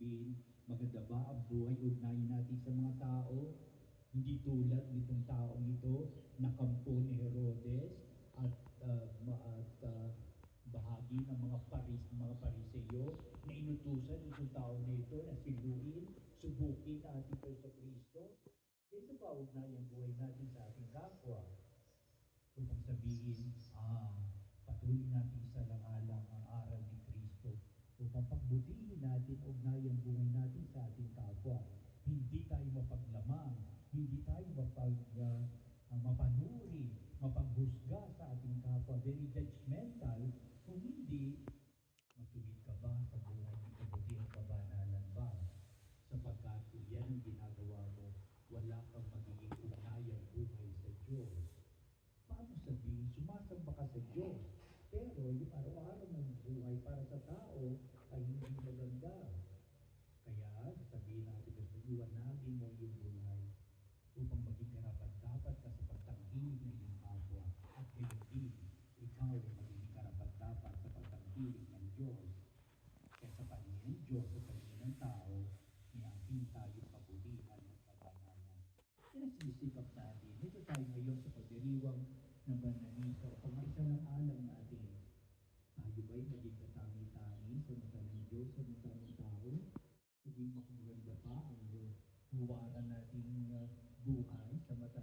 sabihin, maganda ba ang buhay ugnayan natin sa mga tao? Hindi tulad nitong taong ito, nakampo ni Herodes at bahagi ng mga pariseyo na inutusan itong tao na ito na siluin, subukin na ating Kristo. Ito ba ugnayan buhay natin sa ating kapwa? Upang sabihin, patuloy natin isalang-alang ang aral ni Kristo upang pagbutihin natin ugnayang buhay natin sa ating kapwa. Hindi tayo mapaglamang, hindi tayo mapanuri, mapanghusga sa ating kapwa, very judgmental, kung hindi, matuwid ka ba sa buhay ng kabutihan kabanalan ba? Sapagkat kung yan ang ginagawa mo, wala kang magiging ugnayang buhay sa Diyos. Paano sabihin, sumasamba ka sa Diyos, pero yung araw-araw ng buhay para sa tao ay hindi maganda. Kaya sabihin natin, iwanagin mo yung buhay upang maging karapat-dapat ka sa pagtangkilig ng iyong kapwa at gayon din, ikaw ay magiging karapat-dapat sa pagtangkilig ng Diyos. Kaya sa paningin ng Diyos, sa paningin ng tao, niyakin tayo kabutihan at kabanalan. Yan ang sinisikap natin. Ito tayo ngayon sa pagdiriwang ng Bananisa upang maisalang-alang natin. Tayo ba'y maging katangi-tangi sa mata ng Diyos, sa mata ng tao? Maging makaganda pa ang huwaran nating buhay sa mata